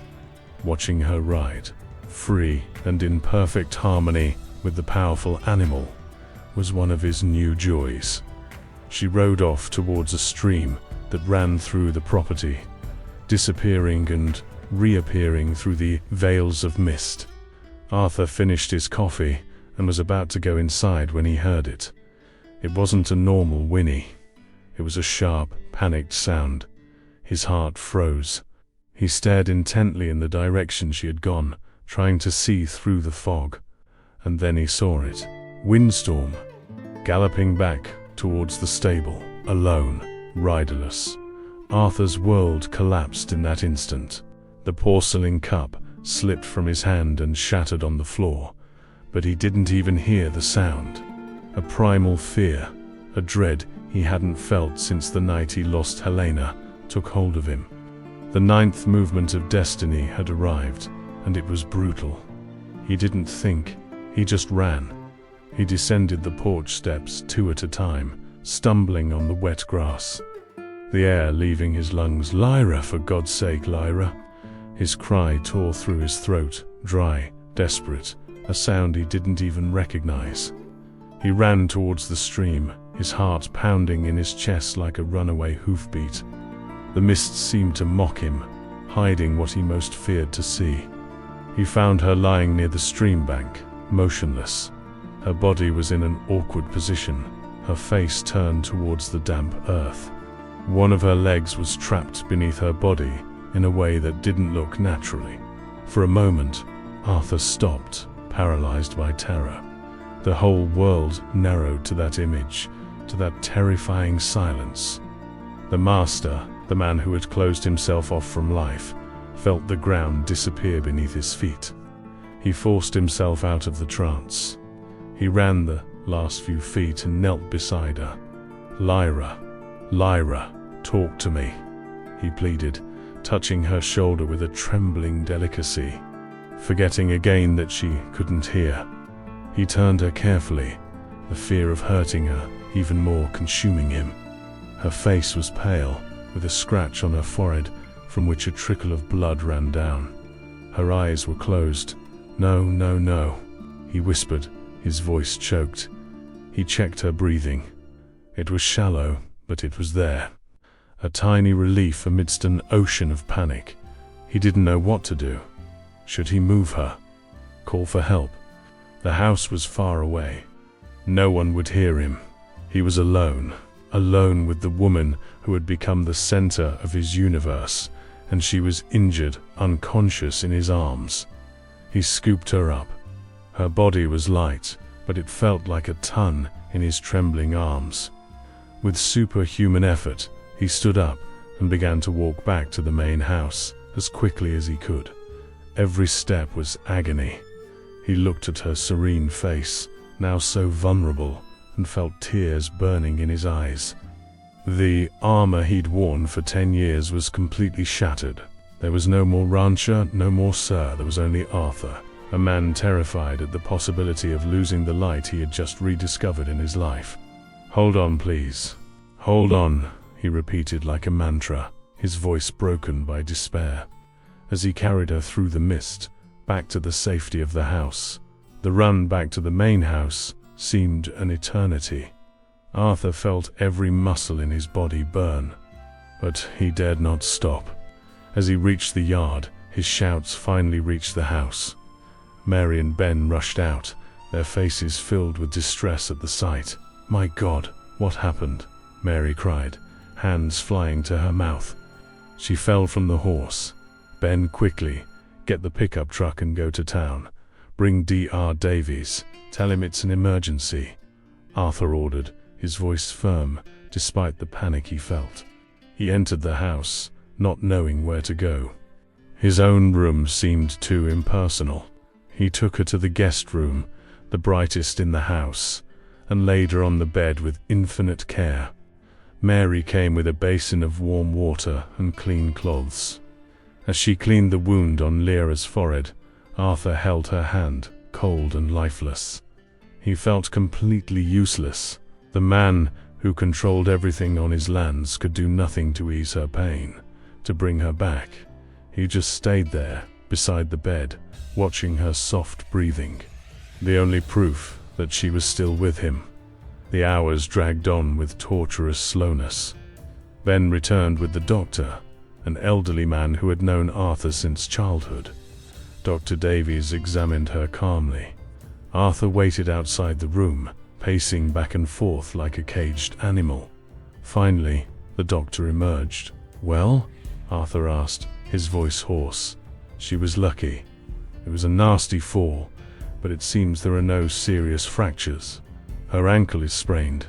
Watching her ride, free and in perfect harmony with the powerful animal, was one of his new joys. She rode off towards a stream that ran through the property, disappearing and reappearing through the veils of mist. Arthur finished his coffee and was about to go inside when he heard it. It wasn't a normal whinny. It was a sharp, panicked sound. His heart froze. He stared intently in the direction she had gone, trying to see through the fog. And then he saw it. Windstorm, galloping back towards the stable, alone, riderless. Arthur's world collapsed in that instant. The porcelain cup slipped from his hand and shattered on the floor, but he didn't even hear the sound. A primal fear, a dread he hadn't felt since the night he lost Helena, took hold of him. The 9th movement of destiny had arrived, and it was brutal. He didn't think, he just ran. He descended the porch steps 2 at a time, stumbling on the wet grass. The air leaving his lungs. "Lyra, for God's sake, Lyra!" His cry tore through his throat, dry, desperate, a sound he didn't even recognize. He ran towards the stream, his heart pounding in his chest like a runaway hoofbeat. The mist seemed to mock him, hiding what he most feared to see. He found her lying near the stream bank, motionless. Her body was in an awkward position, her face turned towards the damp earth. One of her legs was trapped beneath her body in a way that didn't look naturally. For a moment, Arthur stopped, paralyzed by terror. The whole world narrowed to that image, to that terrifying silence. The master, the man who had closed himself off from life, felt the ground disappear beneath his feet. He forced himself out of the trance. He ran the last few feet and knelt beside her. Lyra, talk to me," he pleaded, touching her shoulder with a trembling delicacy. Forgetting again that she couldn't hear, he turned her carefully, the fear of hurting her even more consuming him. Her face was pale, with a scratch on her forehead from which a trickle of blood ran down. Her eyes were closed. No, he whispered, his voice choked. He checked her breathing. It was shallow, but it was there. A tiny relief amidst an ocean of panic. He didn't know what to do. Should he move her? Call for help? The house was far away. No one would hear him. He was alone with the woman who had become the center of his universe, and she was injured, unconscious in his arms. He scooped her up. Her body was light, but it felt like a ton in his trembling arms. With superhuman effort, he stood up and began to walk back to the main house as quickly as he could. Every step was agony. He looked at her serene face, now so vulnerable, and felt tears burning in his eyes. The armor he'd worn for 10 years was completely shattered. There was no more rancher, no more sir, there was only Arthur, a man terrified at the possibility of losing the light he had just rediscovered in his life. "Hold on, please. Hold on," he repeated like a mantra, his voice broken by despair. As he carried her through the mist, back to the safety of the house, the run back to the main house seemed an eternity. Arthur felt every muscle in his body burn, but he dared not stop. As he reached the yard, his shouts finally reached the house. Mary and Ben rushed out, their faces filled with distress at the sight. "My God, what happened?" Mary cried, hands flying to her mouth. She fell from the horse. "Ben, quickly, get the pickup truck and go to town. Bring Dr. Davies. Tell him it's an emergency," Arthur ordered, his voice firm, despite the panic he felt. He entered the house, not knowing where to go. His own room seemed too impersonal. He took her to the guest room, the brightest in the house, and laid her on the bed with infinite care. Mary came with a basin of warm water and clean cloths. As she cleaned the wound on Lyra's forehead, Arthur held her hand, cold and lifeless. He felt completely useless. The man who controlled everything on his lands could do nothing to ease her pain, to bring her back. He just stayed there, beside the bed, watching her soft breathing. The only proof that she was still with him. The hours dragged on with torturous slowness. Ben returned with the doctor, an elderly man who had known Arthur since childhood. Dr. Davies examined her calmly. Arthur waited outside the room, pacing back and forth like a caged animal. Finally, the doctor emerged. "Well?" Arthur asked, his voice hoarse. "She was lucky. It was a nasty fall, but it seems there are no serious fractures. Her ankle is sprained.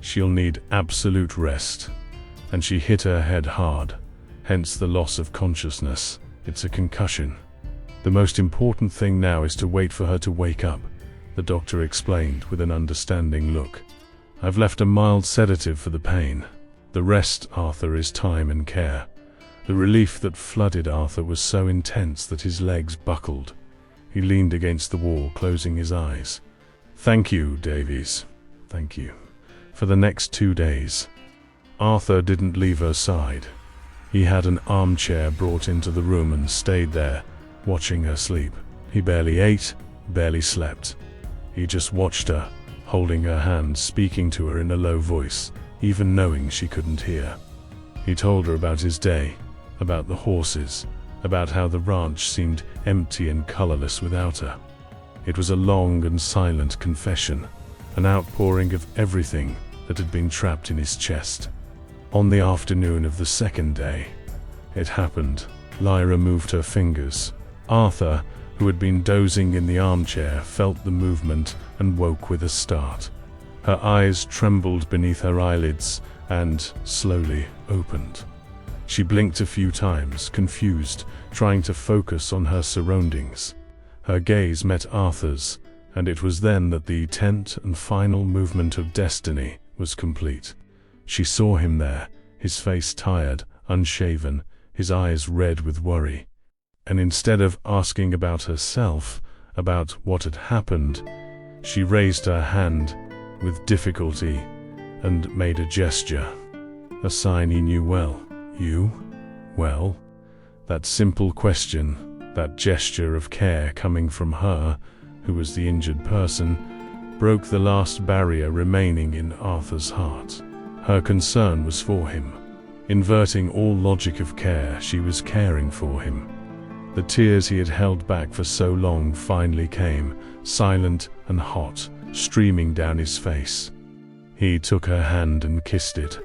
She'll need absolute rest. And she hit her head hard, hence the loss of consciousness. It's a concussion. The most important thing now is to wait for her to wake up," the doctor explained with an understanding look. "I've left a mild sedative for the pain. The rest, Arthur, is time and care." The relief that flooded Arthur was so intense that his legs buckled. He leaned against the wall, closing his eyes. "Thank you, Davies. Thank you." For the next 2 days, Arthur didn't leave her side. He had an armchair brought into the room and stayed there, watching her sleep. He barely ate, barely slept. He just watched her, holding her hand, speaking to her in a low voice, even knowing she couldn't hear. He told her about his day, about the horses, about how the ranch seemed empty and colorless without her. It was a long and silent confession, an outpouring of everything that had been trapped in his chest. On the afternoon of the second day, it happened. Lyra moved her fingers. Arthur, who had been dozing in the armchair, felt the movement and woke with a start. Her eyes trembled beneath her eyelids and slowly opened. She blinked a few times, confused, trying to focus on her surroundings. Her gaze met Arthur's, and it was then that the tenth and final movement of destiny was complete. She saw him there, his face tired, unshaven, his eyes red with worry. And instead of asking about herself, about what had happened, she raised her hand with difficulty and made a gesture, a sign he knew well. You? Well? That simple question, that gesture of care coming from her, who was the injured person, broke the last barrier remaining in Arthur's heart. Her concern was for him. Inverting all logic of care, she was caring for him. The tears he had held back for so long finally came, silent and hot, streaming down his face. He took her hand and kissed it,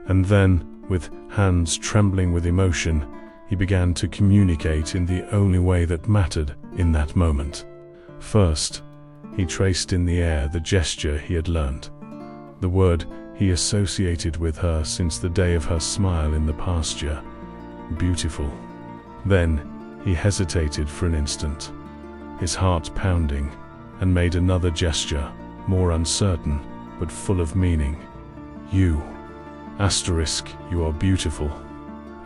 and then, with hands trembling with emotion, he began to communicate in the only way that mattered in that moment. First, he traced in the air the gesture he had learned, the word he associated with her since the day of her smile in the pasture. Beautiful. Then he hesitated for an instant, his heart pounding, and made another gesture, more uncertain, but full of meaning. You. Asterisk, you are beautiful.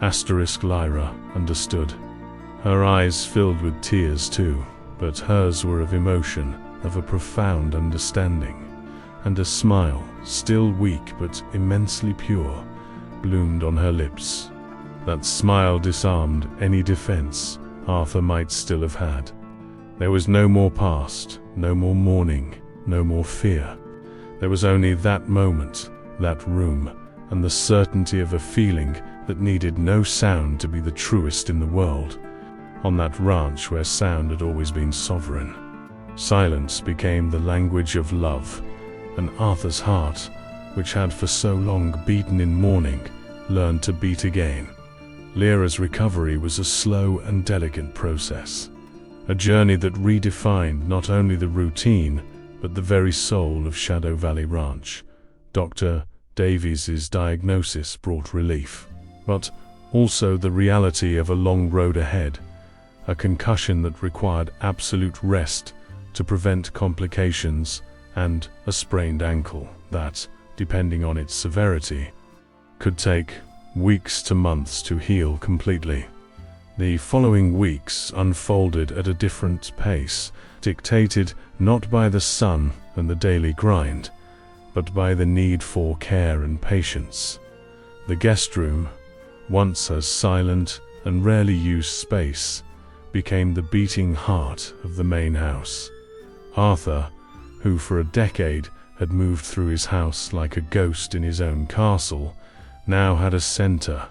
Asterisk Lyra understood. Her eyes filled with tears too, but hers were of emotion, of a profound understanding. And a smile, still weak but immensely pure, bloomed on her lips. That smile disarmed any defense Arthur might still have had. There was no more past, no more mourning, no more fear. There was only that moment, that room, and the certainty of a feeling that needed no sound to be the truest in the world, on that ranch where sound had always been sovereign. Silence became the language of love, and Arthur's heart, which had for so long beaten in mourning, learned to beat again. Lyra's recovery was a slow and delicate process, a journey that redefined not only the routine, but the very soul of Shadow Valley Ranch. Dr. Davies's diagnosis brought relief, but also the reality of a long road ahead, a concussion that required absolute rest to prevent complications, and a sprained ankle that, depending on its severity, could take weeks to months to heal completely. The following weeks unfolded at a different pace, dictated not by the sun and the daily grind, but by the need for care and patience. The guest room, once a silent and rarely used space, became the beating heart of the main house. Arthur, who for a decade had moved through his house like a ghost in his own castle, now had a center,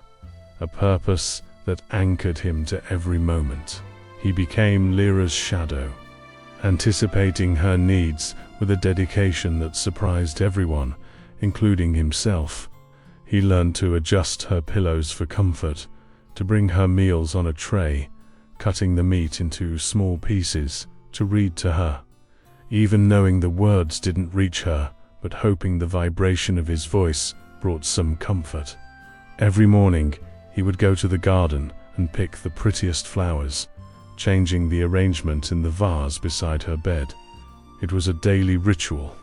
a purpose that anchored him to every moment. He became Lyra's shadow, anticipating her needs with a dedication that surprised everyone, including himself. He learned to adjust her pillows for comfort, to bring her meals on a tray, cutting the meat into small pieces, to read to her, even knowing the words didn't reach her, but hoping the vibration of his voice brought some comfort. Every morning, he would go to the garden and pick the prettiest flowers, changing the arrangement in the vase beside her bed. It was a daily ritual,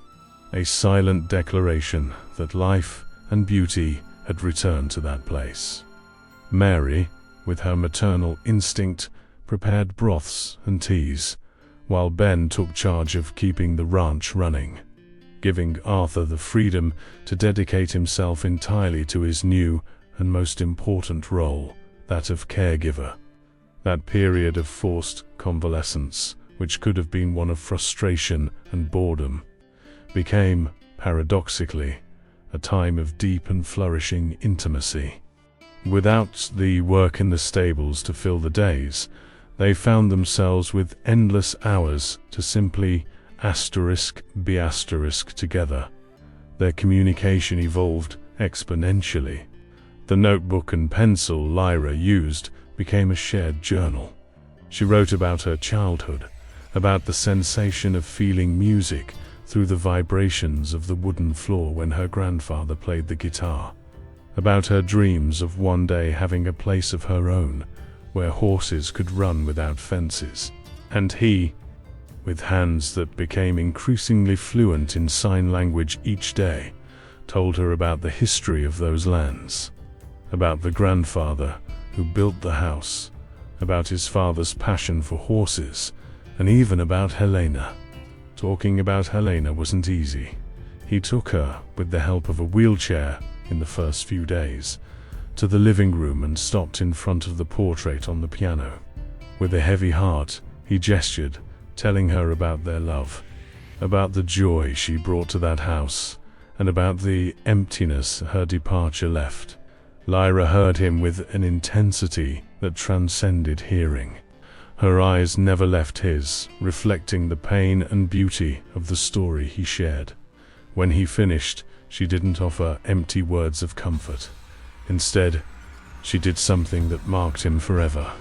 a silent declaration that life and beauty had returned to that place. Mary, with her maternal instinct, prepared broths and teas, while Ben took charge of keeping the ranch running, giving Arthur the freedom to dedicate himself entirely to his new and most important role, that of caregiver. That period of forced convalescence, which could have been one of frustration and boredom, became, paradoxically, a time of deep and flourishing intimacy. Without the work in the stables to fill the days, they found themselves with endless hours to simply be together. Their communication evolved exponentially. The notebook and pencil Lyra used became a shared journal. She wrote about her childhood, about the sensation of feeling music through the vibrations of the wooden floor when her grandfather played the guitar, about her dreams of one day having a place of her own, where horses could run without fences, And he, with hands that became increasingly fluent in sign language each day, told her about the history of those lands, about the grandfather who built the house, about his father's passion for horses, and even about Helena. Talking about Helena wasn't easy. He took her, with the help of a wheelchair in the first few days, to the living room and stopped in front of the portrait on the piano. With a heavy heart, he gestured, telling her about their love, about the joy she brought to that house, and about the emptiness her departure left. Lyra heard him with an intensity that transcended hearing. Her eyes never left his, reflecting the pain and beauty of the story he shared. When he finished, she didn't offer empty words of comfort. Instead, she did something that marked him forever.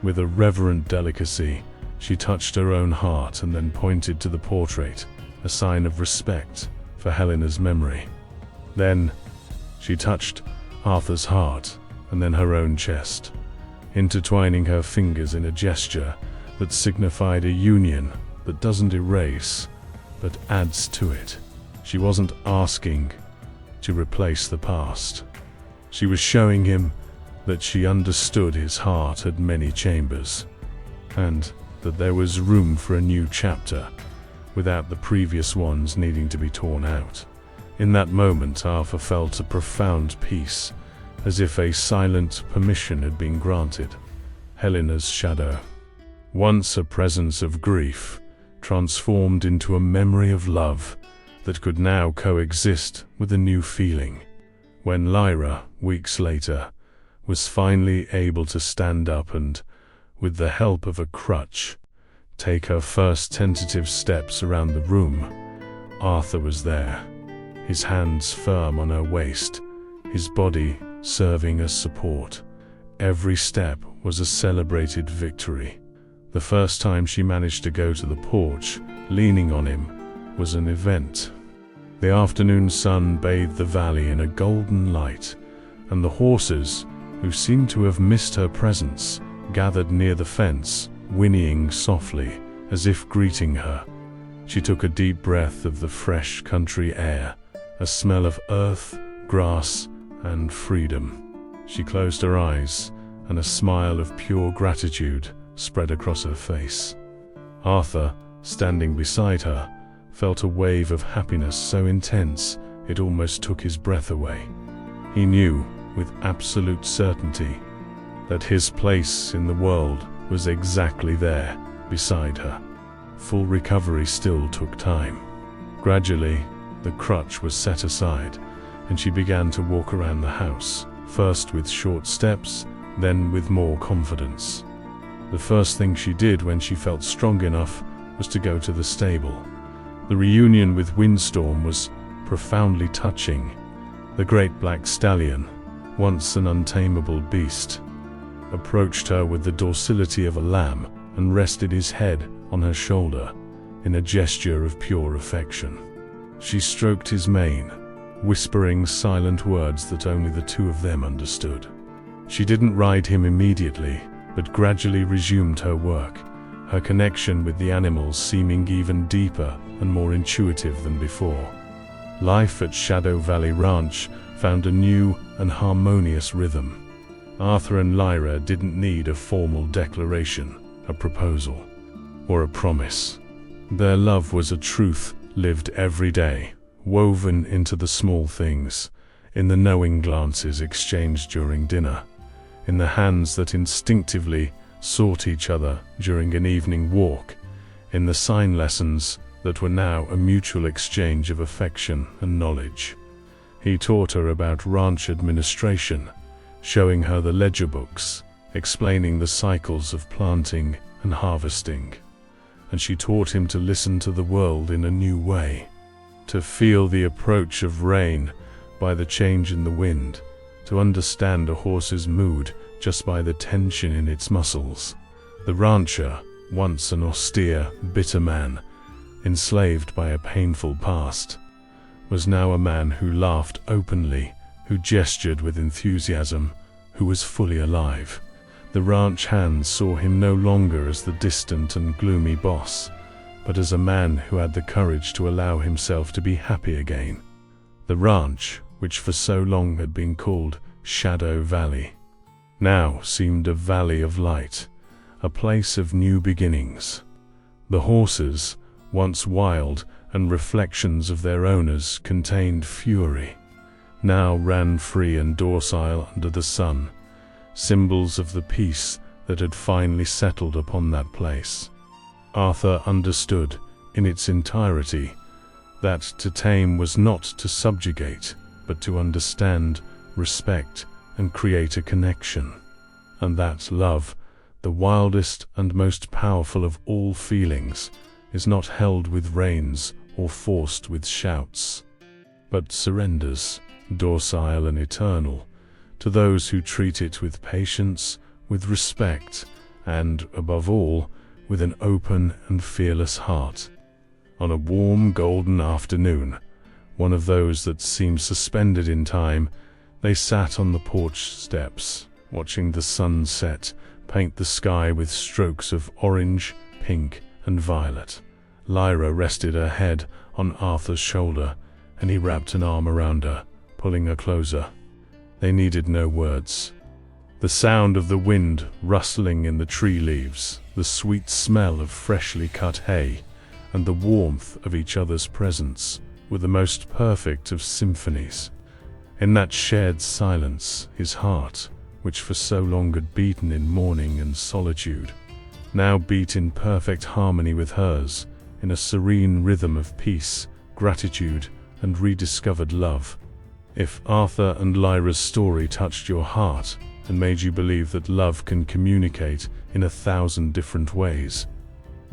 With a reverent delicacy, she touched her own heart and then pointed to the portrait, a sign of respect for Helena's memory. Then, she touched Arthur's heart and then her own chest, intertwining her fingers in a gesture that signified a union that doesn't erase, but adds to it. She wasn't asking to replace the past. She was showing him that she understood his heart had many chambers, and that there was room for a new chapter, without the previous ones needing to be torn out. In that moment, Arthur felt a profound peace, as if a silent permission had been granted. Helena's shadow, once a presence of grief, transformed into a memory of love that could now coexist with a new feeling. When Lyra, weeks later, was finally able to stand up and, with the help of a crutch, take her first tentative steps around the room, Arthur was there, his hands firm on her waist, his body serving as support. Every step was a celebrated victory. The first time she managed to go to the porch, leaning on him, was an event. The afternoon sun bathed the valley in a golden light, and the horses, who seemed to have missed her presence, gathered near the fence, whinnying softly, as if greeting her. She took a deep breath of the fresh country air, a smell of earth, grass, and freedom. She closed her eyes, and a smile of pure gratitude spread across her face. Arthur, standing beside her, felt a wave of happiness so intense it almost took his breath away. He knew, with absolute certainty, that his place in the world was exactly there, beside her. Full recovery still took time. Gradually, the crutch was set aside, and she began to walk around the house, first with short steps, then with more confidence. The first thing she did when she felt strong enough was to go to the stable. The reunion with Windstorm was profoundly touching. The great black stallion, once an untamable beast, approached her with the docility of a lamb and rested his head on her shoulder in a gesture of pure affection. She stroked his mane, whispering silent words that only the two of them understood. She didn't ride him immediately, but gradually resumed her work, her connection with the animals seeming even deeper and more intuitive than before. Life at Shadow Valley Ranch found a new and harmonious rhythm. Arthur and Lyra didn't need a formal declaration, a proposal, or a promise. Their love was a truth lived every day, woven into the small things, in the knowing glances exchanged during dinner, in the hands that instinctively sought each other during an evening walk, in the sign lessons that were now a mutual exchange of affection and knowledge. He taught her about ranch administration, showing her the ledger books, explaining the cycles of planting and harvesting. And she taught him to listen to the world in a new way, to feel the approach of rain by the change in the wind, to understand a horse's mood just by the tension in its muscles. The rancher, once an austere, bitter man, enslaved by a painful past, was now a man who laughed openly, who gestured with enthusiasm, who was fully alive. The ranch hands saw him no longer as the distant and gloomy boss, but as a man who had the courage to allow himself to be happy again. The ranch, which for so long had been called Shadow Valley, now seemed a valley of light, a place of new beginnings. The horses, once wild and reflections of their owners contained fury, now ran free and docile under the sun, symbols of the peace that had finally settled upon that place. Arthur understood, in its entirety, that to tame was not to subjugate, but to understand, respect, and create a connection, and that love, the wildest and most powerful of all feelings, is not held with reins or forced with shouts, but surrenders, docile and eternal, to those who treat it with patience, with respect, and, above all, with an open and fearless heart. On a warm, golden afternoon, one of those that seemed suspended in time, they sat on the porch steps, watching the sunset paint the sky with strokes of orange, pink, and violet. Lyra rested her head on Arthur's shoulder, and he wrapped an arm around her, pulling her closer. They needed no words. The sound of the wind rustling in the tree leaves, the sweet smell of freshly cut hay, and the warmth of each other's presence were the most perfect of symphonies. In that shared silence, his heart, which for so long had beaten in mourning and solitude, now beat in perfect harmony with hers, in a serene rhythm of peace, gratitude, and rediscovered love. If Arthur and Lyra's story touched your heart and made you believe that love can communicate in 1,000 different ways,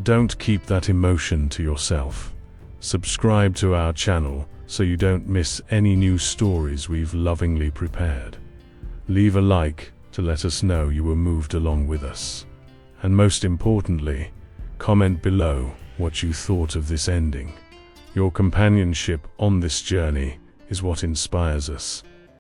don't keep that emotion to yourself. Subscribe to our channel so you don't miss any new stories we've lovingly prepared. Leave a like to let us know you were moved along with us. And most importantly, comment below what you thought of this ending. Your companionship on this journey is what inspires us.